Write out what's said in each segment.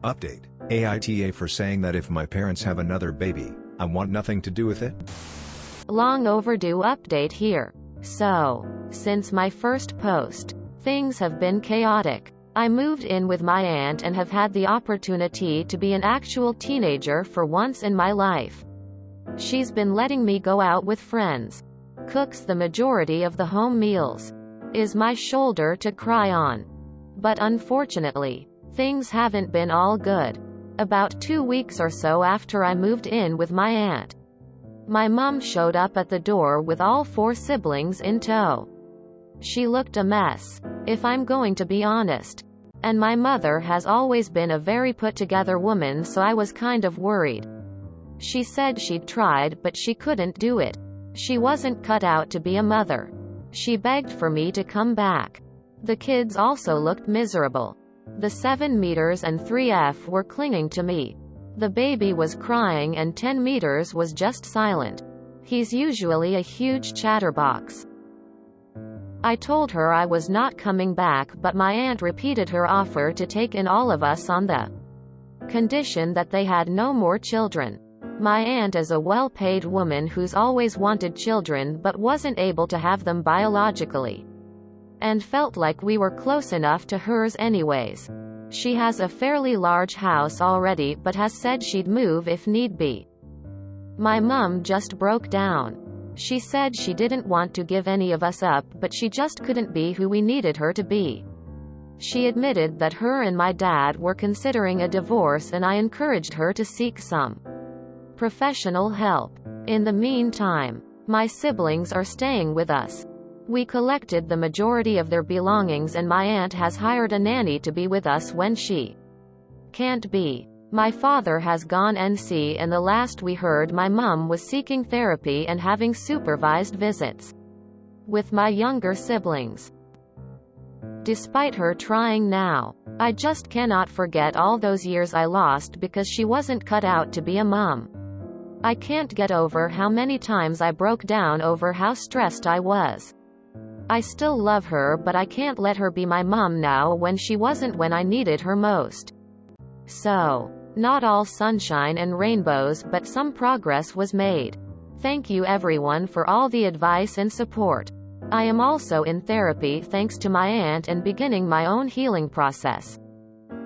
Update: AITA for saying that if my parents have another baby, I want nothing to do with it. Long overdue update here. So, since my first post, things have been chaotic. I moved in with my aunt and have had the opportunity to be an actual teenager for once in my life. She's been letting me go out with friends. Cooks the majority of the home meals. Is my shoulder to cry on. But unfortunately, things haven't been all good. About 2 weeks or so after I moved in with my aunt, my mom showed up at the door with all 4 siblings in tow. She looked a mess, if I'm going to be honest. And my mother has always been a very put-together woman, so I was kind of worried. She said she'd tried but she couldn't do it. She wasn't cut out to be a mother. She begged for me to come back. The kids also looked miserable. The 7 meters and 3F were clinging to me. The baby was crying and 10 meters was just silent. He's usually a huge chatterbox. I told her I was not coming back, but my aunt repeated her offer to take in all of us on the condition that they had no more children. My aunt is a well-paid woman who's always wanted children but wasn't able to have them biologically, and felt like we were close enough to hers anyways. She has a fairly large house already but has said she'd move if need be. My mum just broke down. She said she didn't want to give any of us up, but she just couldn't be who we needed her to be. She admitted that her and my dad were considering a divorce, and I encouraged her to seek some professional help. In the meantime, my siblings are staying with us. We collected the majority of their belongings and my aunt has hired a nanny to be with us when she can't be. My father has gone NC, and the last we heard my mum was seeking therapy and having supervised visits with my younger siblings. Despite her trying now, I just cannot forget all those years I lost because she wasn't cut out to be a mum. I can't get over how many times I broke down over how stressed I was. I still love her, but I can't let her be my mum now when she wasn't when I needed her most. So, not all sunshine and rainbows, but some progress was made. Thank you everyone for all the advice and support. I am also in therapy thanks to my aunt and beginning my own healing process.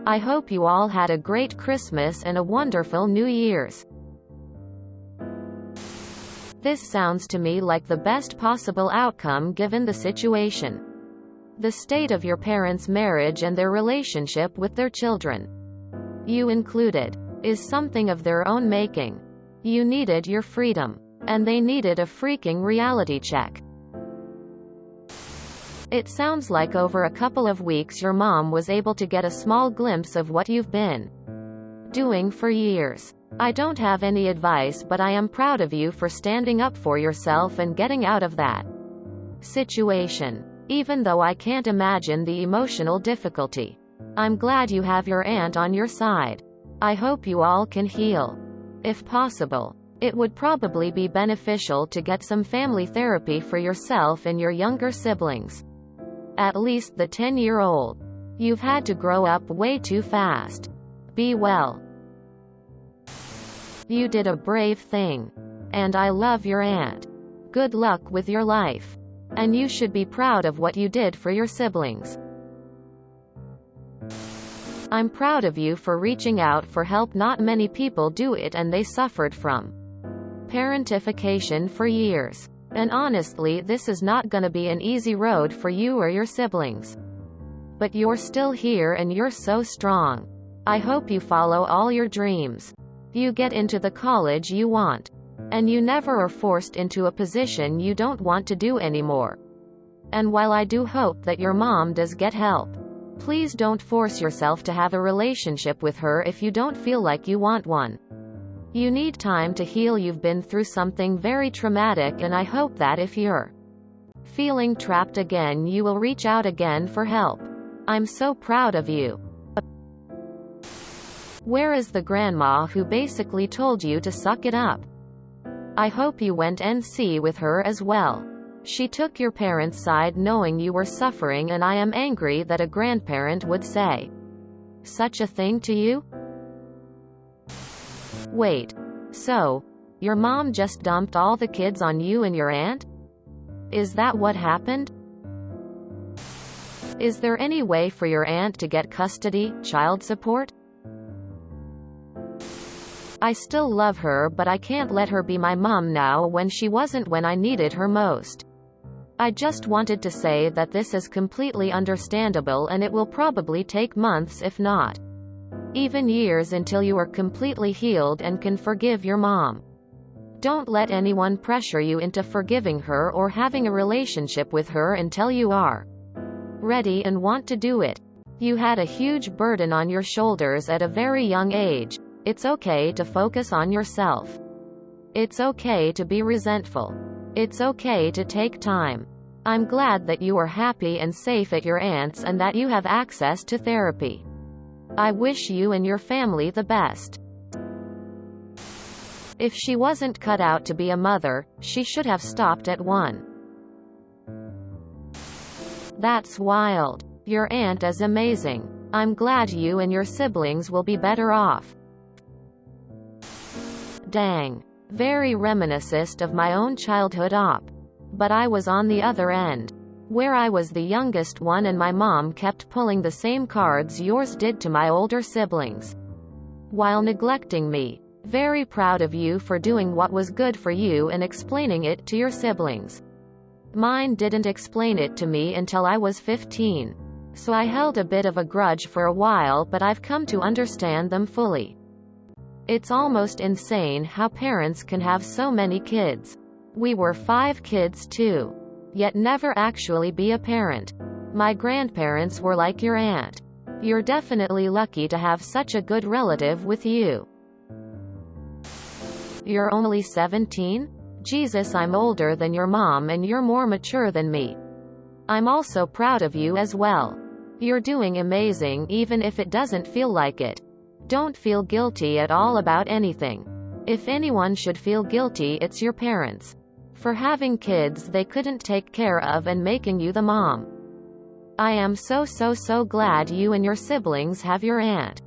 I hope you all had a great Christmas and a wonderful New Year's. This sounds to me like the best possible outcome given the situation. The state of your parents' marriage and their relationship with their children, you included, is something of their own making. You needed your freedom, and they needed a freaking reality check. It sounds like over a couple of weeks your mom was able to get a small glimpse of what you've been doing for years. I don't have any advice, but I am proud of you for standing up for yourself and getting out of that situation. Even though I can't imagine the emotional difficulty, I'm glad you have your aunt on your side. I hope you all can heal. If possible, it would probably be beneficial to get some family therapy for yourself and your younger siblings. At least the 10-year-old. You've had to grow up way too fast. Be well. You did a brave thing. And I love your aunt. Good luck with your life. And you should be proud of what you did for your siblings. I'm proud of you for reaching out for help. Not many people do it, and they suffered from parentification for years. And honestly, this is not gonna be an easy road for you or your siblings. But you're still here and you're so strong. I hope you follow all your dreams. You get into the college you want. And you never are forced into a position you don't want to do anymore. And while I do hope that your mom does get help, please don't force yourself to have a relationship with her if you don't feel like you want one. You need time to heal. You've been through something very traumatic, and I hope that if you're feeling trapped again, you will reach out again for help. I'm so proud of you. Where is the grandma who basically told you to suck it up? I hope you went NC with her as well. She took your parents' side knowing you were suffering, and I am angry that a grandparent would say such a thing to you. Wait. So, your mom just dumped all the kids on you and your aunt? Is that what happened? Is there any way for your aunt to get custody, child support? I still love her, but I can't let her be my mom now when she wasn't when I needed her most. I just wanted to say that this is completely understandable, and it will probably take months, if not even years, until you are completely healed and can forgive your mom. Don't let anyone pressure you into forgiving her or having a relationship with her until you are ready and want to do it. You had a huge burden on your shoulders at a very young age. It's okay to focus on yourself. It's okay to be resentful. It's okay to take time. I'm glad that you are happy and safe at your aunt's and that you have access to therapy. I wish you and your family the best. If she wasn't cut out to be a mother, she should have stopped at 1. That's wild. Your aunt is amazing. I'm glad you and your siblings will be better off. Dang. Very reminiscent of my own childhood but I was on the other end, where I was the youngest one and my mom kept pulling the same cards yours did to my older siblings, while neglecting me. Very proud of you for doing what was good for you and explaining it to your siblings. Mine didn't explain it to me until I was 15. So I held a bit of a grudge for a while, but I've come to understand them fully. It's almost insane how parents can have so many kids. We were 5 kids too. Yet never actually be a parent. My grandparents were like your aunt. You're definitely lucky to have such a good relative with you. You're only 17? Jesus, I'm older than your mom and you're more mature than me. I'm also proud of you as well. You're doing amazing even if it doesn't feel like it. Don't feel guilty at all about anything. If anyone should feel guilty, it's your parents. For having kids they couldn't take care of and making you the mom. I am so glad you and your siblings have your aunt.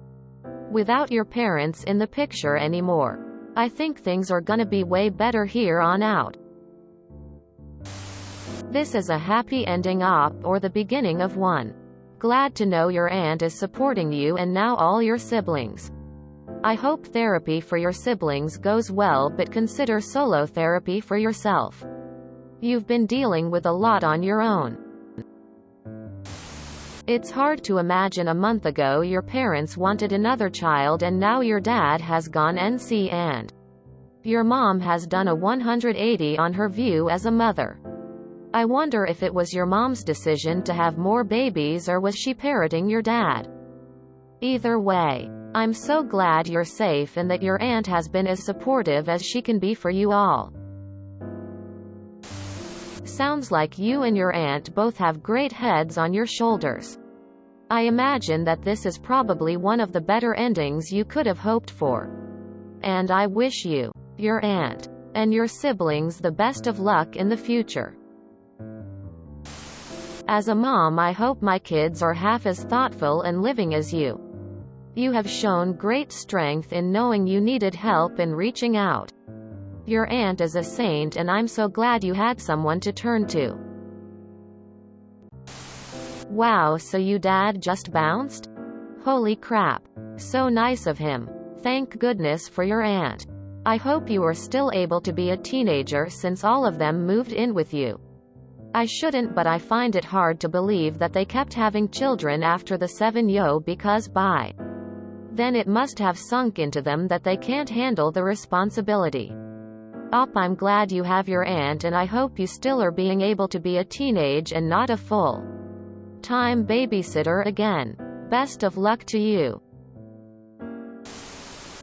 Without your parents in the picture anymore, I think things are gonna be way better here on out. This is a happy ending or the beginning of one. Glad to know your aunt is supporting you and now all your siblings. I hope therapy for your siblings goes well, but consider solo therapy for yourself. You've been dealing with a lot on your own. It's hard to imagine a month ago your parents wanted another child and now your dad has gone NC and your mom has done a 180 on her view as a mother. I wonder if it was your mom's decision to have more babies or was she parroting your dad? Either way, I'm so glad you're safe and that your aunt has been as supportive as she can be for you all. Sounds like you and your aunt both have great heads on your shoulders. I imagine that this is probably one of the better endings you could have hoped for. And I wish you, your aunt, and your siblings the best of luck in the future. As a mom, I hope my kids are half as thoughtful and living as you. You have shown great strength in knowing you needed help and reaching out. Your aunt is a saint and I'm so glad you had someone to turn to. Wow, so you dad just bounced? Holy crap. So nice of him. Thank goodness for your aunt. I hope you are still able to be a teenager since all of them moved in with you. I shouldn't, but I find it hard to believe that they kept having children after the 7 because by then it must have sunk into them that they can't handle the responsibility. I'm glad you have your aunt and I hope you still are being able to be a teenage and not a full-time babysitter again. Best of luck to you.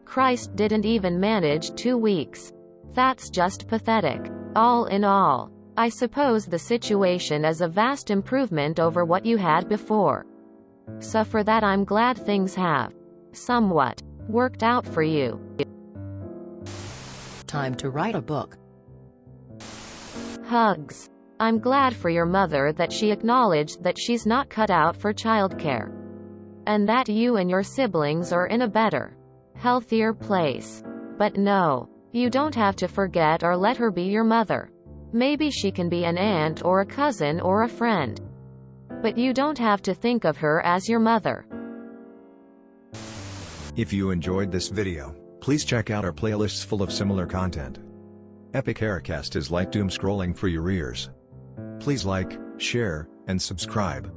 Christ, didn't even manage 2 weeks. That's just pathetic. All in all, I suppose the situation is a vast improvement over what you had before. So for that I'm glad things have somewhat worked out for you. Time to write a book. Hugs. I'm glad for your mother that she acknowledged that she's not cut out for childcare. And that you and your siblings are in a better, healthier place. But no. You don't have to forget or let her be your mother. Maybe she can be an aunt or a cousin or a friend. But you don't have to think of her as your mother. If you enjoyed this video, please check out our playlists full of similar content. Epic Haircast is like doom scrolling for your ears. Please like, share, and subscribe.